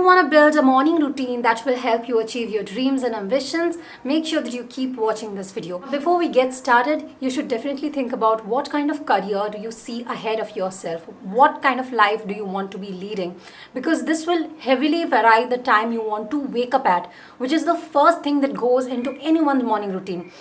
you want to build a morning routine that will help you achieve your dreams and ambitions, make sure that you keep watching this video. Before we get started, you should definitely think about what kind of career do you see ahead of yourself? What kind of life do you want to be leading? Because this will heavily vary the time you want to wake up at, which is the first thing that goes into anyone's morning routine.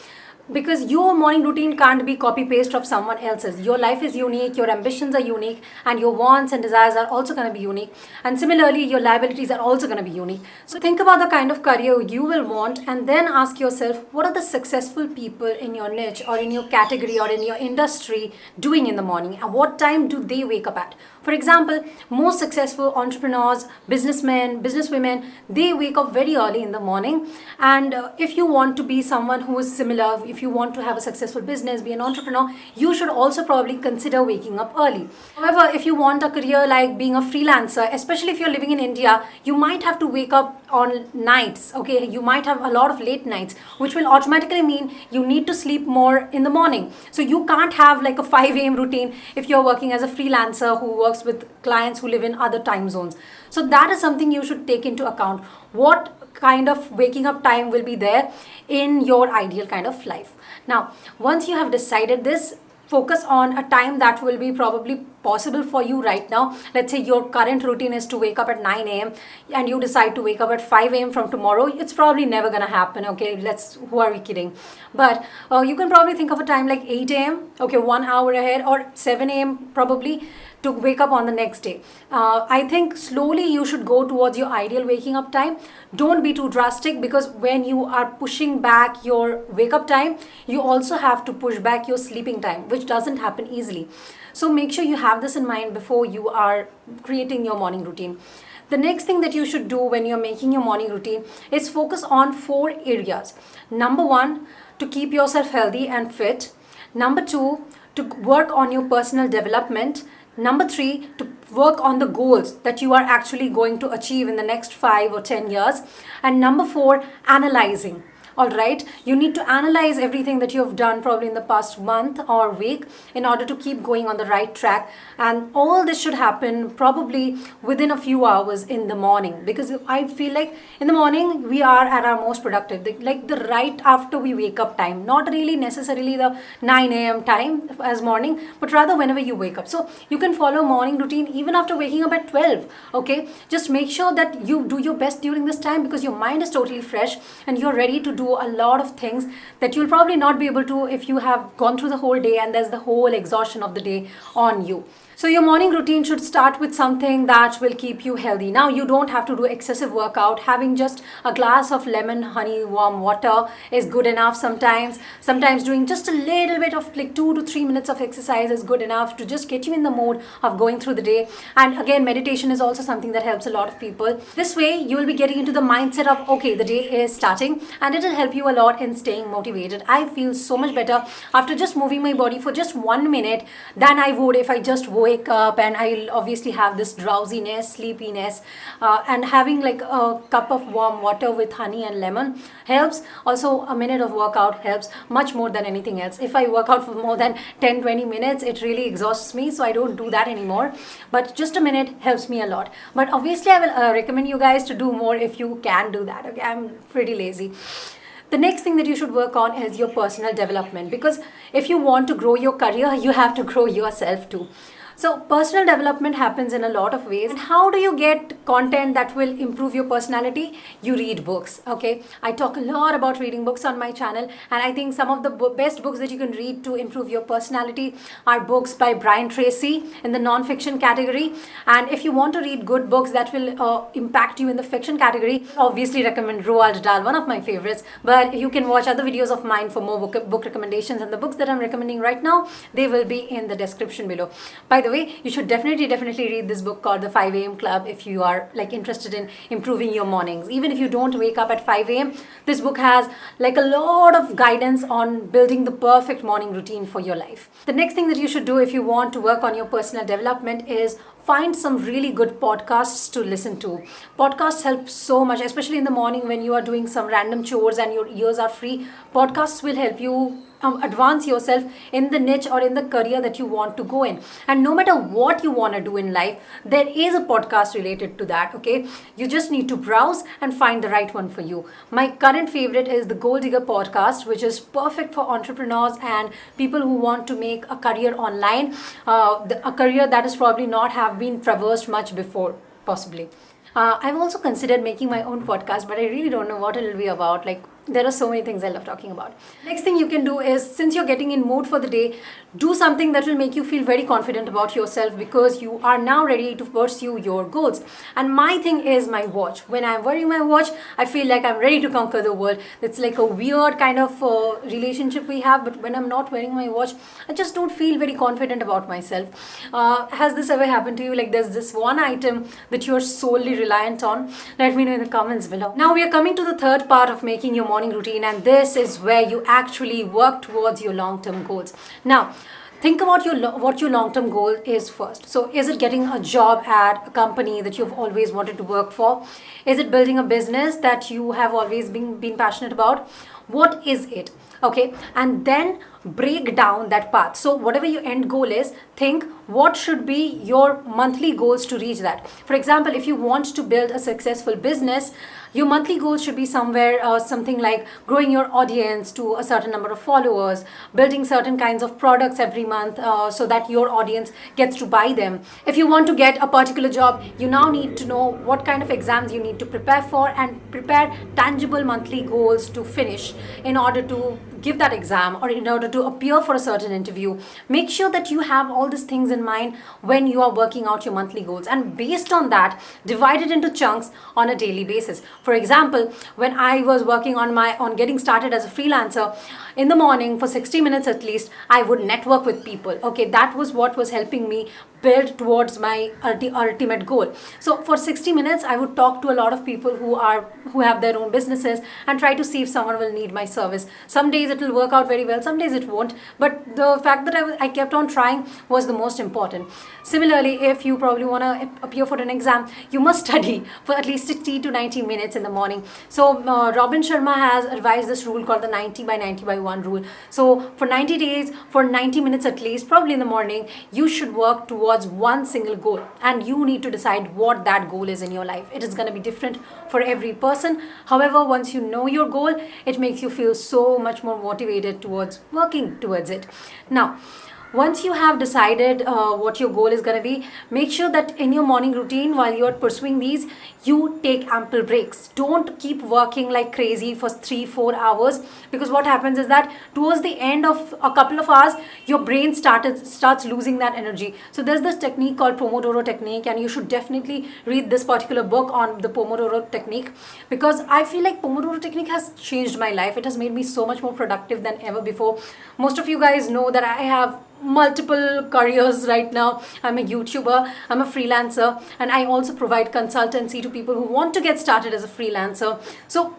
Because your morning routine can't be copy paste of someone else's. Your life is unique, your ambitions are unique, and your wants and desires are also going to be unique. And similarly, your liabilities are also going to be unique. So think about the kind of career you will want and then ask yourself, what are the successful people in your niche or in your category or in your industry doing in the morning? And what time do they wake up at? For example, most successful entrepreneurs, businessmen, businesswomen, they wake up very early in the morning. And if you want to be someone who is similar, if you want to have a successful business, be an entrepreneur, you should also probably consider waking up early. However, if you want a career like being a freelancer, especially if you're living in India, you might have to wake up on nights, okay? You might have a lot of late nights, which will automatically mean you need to sleep more in the morning. So you can't have like a 5 a.m. routine if you're working as a freelancer who works with clients who live in other time zones. So that is something you should take into account. What kind of waking up time will be there in your ideal kind of life? Now, once you have decided this, focus on a time that will be probably possible for you right now. Let's say your current routine is to wake up at 9 a.m. and you decide to wake up at 5 a.m. from tomorrow. It's probably never gonna happen, okay? Who are we kidding? But you can probably think of a time like 8 a.m., okay, 1 hour ahead, or 7 a.m. probably, to wake up on the next day. I think slowly you should go towards your ideal waking up time. Don't be too drastic, because when you are pushing back your wake up time, you also have to push back your sleeping time, which doesn't happen easily. So make sure you have this in mind before you are creating your morning routine. The next thing that you should do when you're making your morning routine is focus on 4 areas. Number 1, to keep yourself healthy and fit. Number 2, to work on your personal development. Number 3, to work on the goals that you are actually going to achieve in the next 5 or 10 years. And number 4, analyzing. All right, you need to analyze everything that you have done probably in the past month or week in order to keep going on the right track. And all this should happen probably within a few hours in the morning, because I feel like in the morning we are at our most productive, like the right after we wake up time, not really necessarily the 9 a.m. time as morning, but rather whenever you wake up. So you can follow morning routine even after waking up at 12. Okay, just make sure that you do your best during this time, because your mind is totally fresh and you're ready to do a lot of things that you'll probably not be able to if you have gone through the whole day and there's the whole exhaustion of the day on you. So your morning routine should start with something that will keep you healthy. Now, you don't have to do excessive workout. Having just a glass of lemon, honey, warm water is good enough sometimes. Sometimes doing just a little bit of like 2 to 3 minutes of exercise is good enough to just get you in the mood of going through the day. And again, meditation is also something that helps a lot of people. This way, you will be getting into the mindset of, okay, the day is starting, and it will help you a lot in staying motivated. I feel so much better after just moving my body for just 1 minute than I would if I just wake up and I'll obviously have this drowsiness, sleepiness, and having like a cup of warm water with honey and lemon helps. Also, a minute of workout helps much more than anything else. If I work out for more than 10-20 minutes, it really exhausts me, so I don't do that anymore. But just a minute helps me a lot. But obviously, I will recommend you guys to do more if you can do that. Okay, I'm pretty lazy. The next thing that you should work on is your personal development, because if you want to grow your career, you have to grow yourself too. So personal development happens in a lot of ways. And how do you get content that will improve your personality? You read books, okay? I talk a lot about reading books on my channel, and I think some of the best books that you can read to improve your personality are books by Brian Tracy in the non-fiction category. And if you want to read good books that will impact you in the fiction category, obviously recommend Roald Dahl, one of my favorites. But you can watch other videos of mine for more book recommendations, and the books that I'm recommending right now, they will be in the description below. By the way, you should definitely read this book called The 5 a.m. Club if you are like interested in improving your mornings. Even if you don't wake up at 5 a.m., this book has like a lot of guidance on building the perfect morning routine for your life. The next thing that you should do if you want to work on your personal development is find some really good podcasts to listen to. Podcasts help so much, especially in the morning when you are doing some random chores and your ears are free. Podcasts will help you advance yourself in the niche or in the career that you want to go in. And no matter what you want to do in life, there is a podcast related to that. Okay, you just need to browse and find the right one for you. My current favorite is the Gold Digger podcast, which is perfect for entrepreneurs and people who want to make a career online, a career that is probably not have been traversed much before, possibly. I've also considered making my own podcast, but I really don't know what it'll be about. Like, there are so many things I love talking about. Next thing you can do is, since you're getting in mood for the day, do something that will make you feel very confident about yourself, because you are now ready to pursue your goals. And my thing is my watch. When I'm wearing my watch, I feel like I'm ready to conquer the world. It's like a weird kind of relationship we have, but when I'm not wearing my watch, I just don't feel very confident about myself. Has this ever happened to you? Like, there's this one item that you're solely reliant on? Let me know in the comments below. Now we are coming to the third part of making your morning routine, and this is where you actually work towards your long-term goals. Now, think about what your long-term goal is first. So is it getting a job at a company that you've always wanted to work for? Is it building a business that you have always been passionate about? What is it? Okay, and then break down that path. So whatever your end goal is, think what should be your monthly goals to reach that. For example, if you want to build a successful business, your monthly goals should be somewhere something like growing your audience to a certain number of followers, building certain kinds of products every month so that your audience gets to buy them. If you want to get a particular job, you now need to know what kind of exams you need to prepare for, and prepare tangible monthly goals to finish in order to give that exam or in order to appear for a certain interview. Make sure that you have all these things in mind when you are working out your monthly goals, and based on that, divide it into chunks on a daily basis. For example, when I was working on getting started as a freelancer, in the morning for 60 minutes at least, I would network with people. Okay, that was what was helping me build towards my ultimate goal. So for 60 minutes, I would talk to a lot of people who have their own businesses and try to see if someone will need my service. Some days it will work out very well, some days it won't, but the fact that I kept on trying was the most important. Similarly, if you probably want to appear for an exam, you must study for at least 60 to 90 minutes in the morning. So Robin Sharma has advised this rule called the 90 by 90 by 1 rule. So for 90 days, for 90 minutes at least, probably in the morning, you should work towards one single goal, and you need to decide what that goal is in your life. It is going to be different for every person. However, once you know your goal, it makes you feel so much more motivated towards working towards it. Now, once you have decided what your goal is going to be, make sure that in your morning routine, while you're pursuing these, you take ample breaks. Don't keep working like crazy for 3-4 hours, because what happens is that towards the end of a couple of hours, your brain starts losing that energy. So there's this technique called Pomodoro technique, and you should definitely read this particular book on the Pomodoro technique, because I feel like Pomodoro technique has changed my life. It has made me so much more productive than ever before. Most of you guys know that I have multiple careers right now. I'm a YouTuber, I'm a freelancer, and I also provide consultancy to people who want to get started as a freelancer. So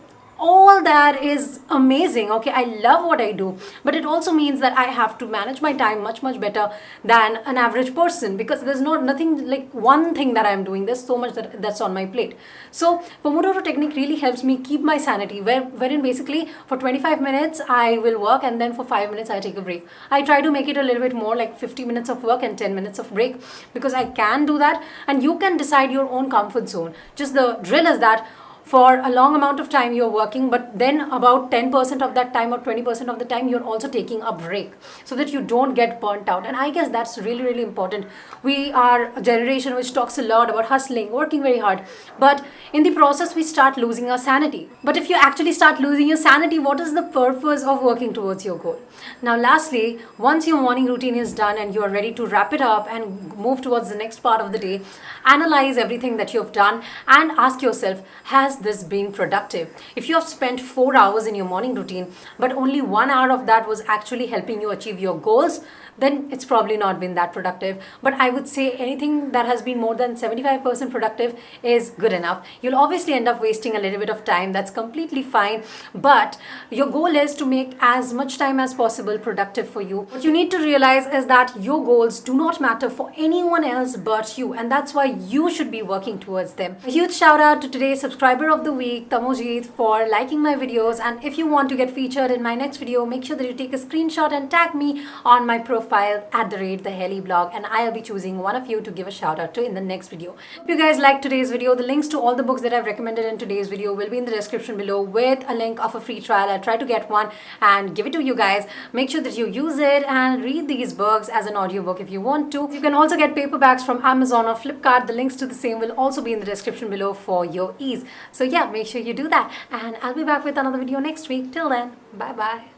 all that is amazing. Okay, I love what I do, but it also means that I have to manage my time much better than an average person, because there's nothing like one thing that I'm doing. There's so much that's on my plate. So Pomodoro technique really helps me keep my sanity, wherein basically for 25 minutes I will work, and then for 5 minutes I take a break. I try to make it a little bit more, like 50 minutes of work and 10 minutes of break, because I can do that, and you can decide your own comfort zone. Just the drill is that for a long amount of time you're working, but then about 10% of that time or 20% of the time you're also taking a break, so that you don't get burnt out. And I guess that's really important. We are a generation which talks a lot about hustling, working very hard, but in the process we start losing our sanity. But if you actually start losing your sanity, what is the purpose of working towards your goal? Now lastly, once your morning routine is done and you are ready to wrap it up and move towards the next part of the day, analyze everything that you've done and ask yourself, has suggest this being productive. If you have spent 4 hours in your morning routine, but only 1 hour of that was actually helping you achieve your goals, then it's probably not been that productive. But I would say anything that has been more than 75% productive is good enough. You'll obviously end up wasting a little bit of time. That's completely fine. But your goal is to make as much time as possible productive for you. What you need to realize is that your goals do not matter for anyone else but you. And that's why you should be working towards them. A huge shout out to today's subscriber of the week, Tamojit, for liking my videos. And if you want to get featured in my next video, make sure that you take a screenshot and tag me on my profile @theHeliblog, and I'll be choosing one of you to give a shout out to in the next video. If you guys liked today's video, the links to all the books that I've recommended in today's video will be in the description below with a link of a free trial. I'll try to get one and give it to you guys. Make sure that you use it and read these books as an audiobook if you want to. You can also get paperbacks from Amazon or Flipkart. The links to the same will also be in the description below for your ease. So yeah, make sure you do that, and I'll be back with another video next week. Till then, bye bye.